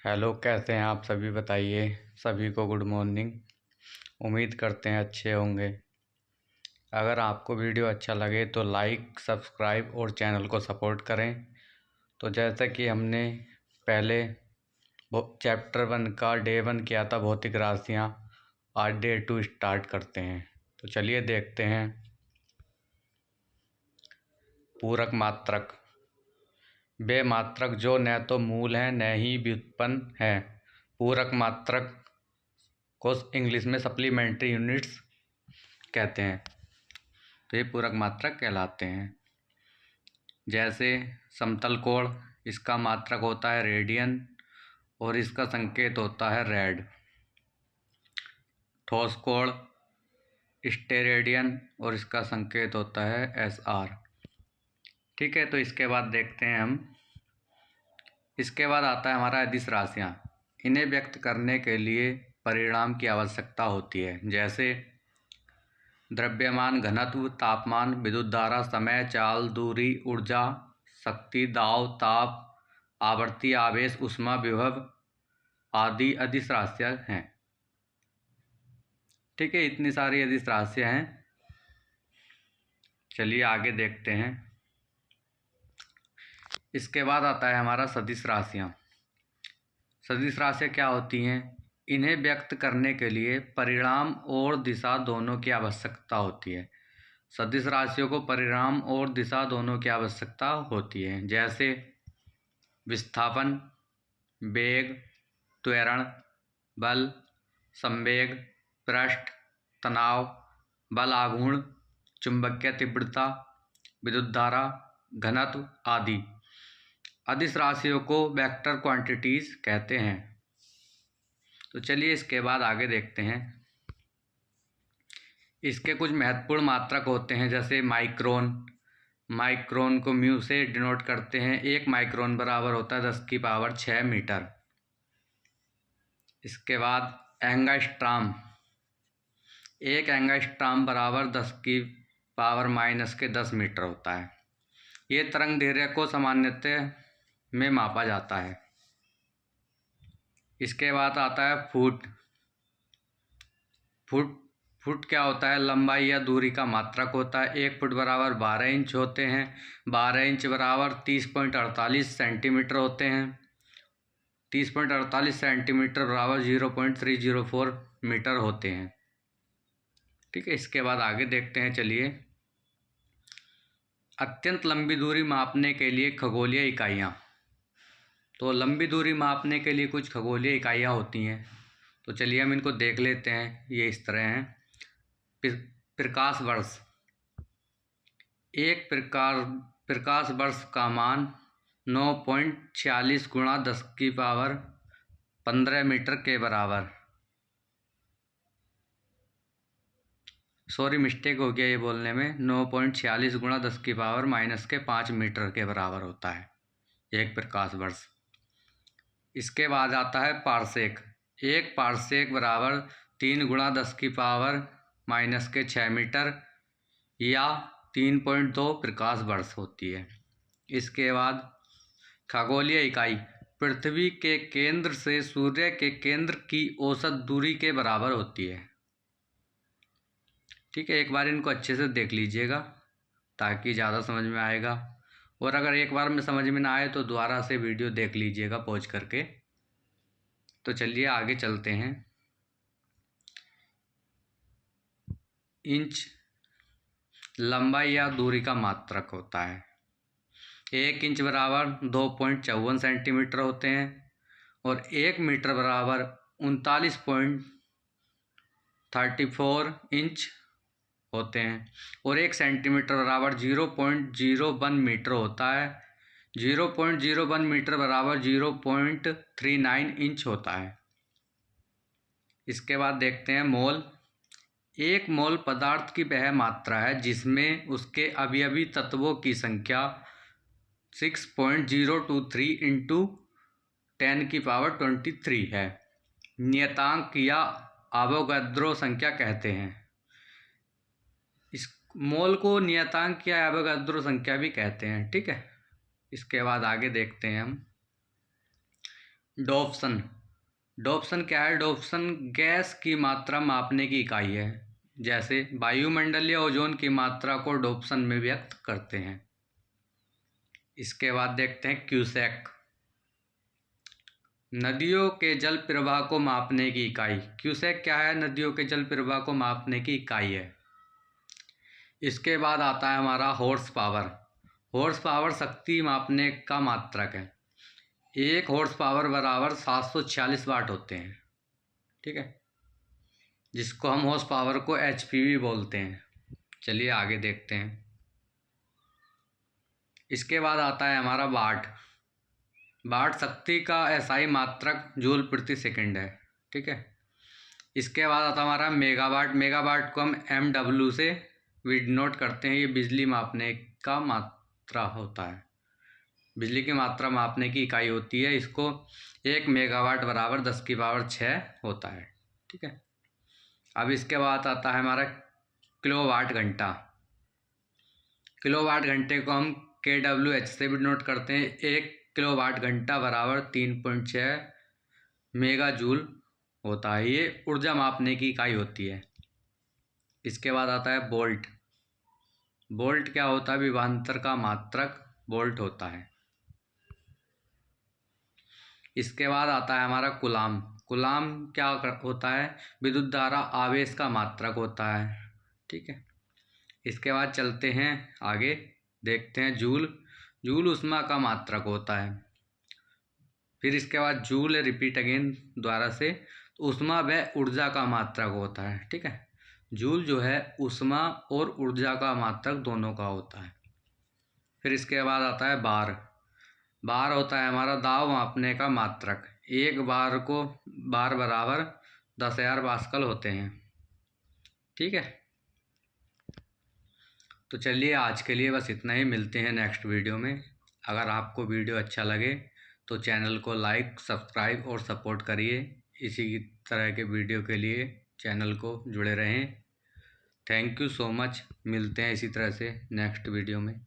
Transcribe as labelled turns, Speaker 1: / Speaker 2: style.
Speaker 1: Hello, कैसे हैं आप सभी? बताइए। सभी को गुड मॉर्निंग। उम्मीद करते हैं अच्छे होंगे। अगर आपको वीडियो अच्छा लगे तो लाइक, सब्सक्राइब और चैनल को सपोर्ट करें। तो जैसा कि हमने पहले चैप्टर 1 का डे 1 किया था, भौतिक राशियाँ, आज डे 2 स्टार्ट करते हैं। तो चलिए देखते हैं। पूरक मात्रक। वे मात्रक जो न तो मूल हैं न ही व्युत्पन्न हैं। पूरक मात्रक को इंग्लिश में सप्लीमेंट्री यूनिट्स कहते हैं। तो ये पूरक मात्रक कहलाते हैं। जैसे समतल कोण, इसका मात्रक होता है रेडियन और इसका संकेत होता है रेड। ठोस कोण स्टेरेडियन और इसका संकेत होता है SR। ठीक है, तो इसके बाद देखते हैं हम। इसके बाद आता है हमारा अदिश राशियाँ। इन्हें व्यक्त करने के लिए परिमाण की आवश्यकता होती है। जैसे द्रव्यमान, घनत्व, तापमान, विद्युत धारा, समय, चाल, दूरी, ऊर्जा, शक्ति, दाब, ताप, आवृत्ति, आवेश, ऊष्मा, विभव आदि अदिश राशियाँ हैं। ठीक है, इतनी सारी अदिश राशियाँ हैं। चलिए आगे देखते हैं। इसके बाद आता है हमारा सदिश राशियाँ। सदिश राशियाँ क्या होती हैं? इन्हें व्यक्त करने के लिए परिमाण और दिशा दोनों की आवश्यकता होती है। सदिश राशियों को परिमाण और दिशा दोनों की आवश्यकता होती है। जैसे विस्थापन, वेग, त्वरण, बल, संवेग, पृष्ठ, तनाव, बल आघूर्ण, चुंबकीय तीव्रता, विद्युत धारा, घनत्व आदि अदिश राशियों को वेक्टर क्वांटिटीज कहते हैं। तो चलिए इसके बाद आगे देखते हैं। इसके कुछ महत्वपूर्ण मात्रक होते हैं, जैसे माइक्रोन। माइक्रोन को म्यू से डिनोट करते हैं। 1 माइक्रोन बराबर होता है 10⁶ मीटर। इसके बाद एंगास्ट्राम। 1 एंगास्ट्राम बराबर 10⁻⁻10 मीटर होता है। ये तरंग दैर्घ्य को सामान्यतः में मापा जाता है। इसके बाद आता है फुट। फुट क्या होता है? लंबाई या दूरी का मात्रक होता है। 1 फुट बराबर 12 इंच होते हैं। 12 इंच बराबर 30.48 सेंटीमीटर होते हैं। 30.48 सेंटीमीटर बराबर 0.304 मीटर होते हैं। ठीक है, इसके बाद आगे देखते हैं। चलिए, अत्यंत लंबी दूरी मापने के लिए खगोलीय इकाइयाँ। तो लंबी दूरी मापने के लिए कुछ खगोलीय इकाइयाँ होती हैं। तो चलिए हम इनको देख लेते हैं। ये इस तरह हैं। प्रकाश वर्ष। एक प्रकाश वर्ष का मान 9.46 × 10⁻15 मीटर के बराबर। सॉरी, मिस्टेक हो गया ये बोलने में। 9.46 × 10⁻⁻5 मीटर के बराबर होता है एक प्रकाश वर्ष। इसके बाद आता है पारसेक। 1 पारसेक बराबर 3 × 10⁻⁻6 मीटर या 3.2 प्रकाश वर्ष होती है। इसके बाद खगोलीय इकाई पृथ्वी के केंद्र से सूर्य के केंद्र की औसत दूरी के बराबर होती है। ठीक है, एक बार इनको अच्छे से देख लीजिएगा ताकि ज़्यादा समझ में आएगा। और अगर एक बार में समझ में ना आए तो दोबारा से वीडियो देख लीजिएगा पॉज करके। तो चलिए आगे चलते हैं। इंच लंबाई या दूरी का मात्रक होता है। 1 इंच बराबर 2.54 सेंटीमीटर होते हैं और 1 मीटर बराबर 39.34 इंच होते हैं और 1 सेंटीमीटर बराबर 0.01 मीटर होता है। 0.01 मीटर बराबर 0.39 इंच होता है। इसके बाद देखते हैं मोल। 1 मोल पदार्थ की वह मात्रा है जिसमें उसके अवयवी तत्वों की संख्या 6.023 × 10⁻23 है। नियतांक या अवोगाद्रो संख्या कहते हैं। इस मोल को नियतांक या अवोगाद्रो संख्या भी कहते हैं। ठीक है, इसके बाद आगे देखते हैं हम। डोप्सन। डोप्सन क्या है? डोप्सन गैस की मात्रा मापने की इकाई है। जैसे वायुमंडलीय ओजोन की मात्रा को डोप्सन में व्यक्त करते हैं। इसके बाद देखते हैं क्यूसेक। नदियों के जल प्रवाह को मापने की इकाई। क्यूसेक क्या है? नदियों के जल प्रवाह को मापने की इकाई है। इसके बाद आता है हमारा हॉर्स पावर। हॉर्स पावर शक्ति मापने का मात्रक है। एक हॉर्स पावर बराबर 746 वाट होते हैं। ठीक है, जिसको हम हॉर्स पावर को HP भी बोलते हैं। चलिए आगे देखते हैं। इसके बाद आता है हमारा वाट। वाट शक्ति का SI मात्रक जूल प्रति सेकंड है। ठीक है, इसके बाद आता है हमारा मेगावाट। मेगावाट को हम MW से डिनोट करते हैं। ये बिजली मापने का मात्रा होता है, बिजली की मात्रा मापने की इकाई होती है। इसको 1 मेगावाट बराबर 10 की पावर 6 होता है। ठीक है, अब इसके बाद आता है हमारा किलोवाट घंटा। किलोवाट घंटे को हम KWH से भी डिनोट करते हैं। 1 किलोवाट घंटा बराबर 3.6 मेगा जूल होता है। ये ऊर्जा मापने की इकाई होती है। इसके बाद आता है वोल्ट। वोल्ट क्या होता है? विभवांतर का मात्रक वोल्ट होता है। इसके बाद आता है हमारा कूलाम। कूलाम क्या होता है? विद्युत धारा आवेश का मात्रक होता है। ठीक है, इसके बाद चलते हैं आगे, देखते हैं जूल। जूल ऊष्मा का मात्रक होता है। फिर इसके बाद जूल रिपीट अगेन द्वारा से, ऊष्मा व ऊर्जा का मात्रक होता है। ठीक है, जूल जो है ऊष्मा और ऊर्जा का मात्रक दोनों का होता है। फिर इसके बाद आता है बार। बार होता है हमारा दाब मापने का मात्रक। एक बार को बार बराबर 10,000 पास्कल होते हैं। ठीक है, तो चलिए आज के लिए बस इतना ही। मिलते हैं नेक्स्ट वीडियो में। अगर आपको वीडियो अच्छा लगे तो चैनल को लाइक, सब्सक्राइब और सपोर्ट करिए। इसी तरह के वीडियो के लिए चैनल को जुड़े रहें। Thank you so much. मिलते हैं इसी तरह से नेक्स्ट वीडियो में।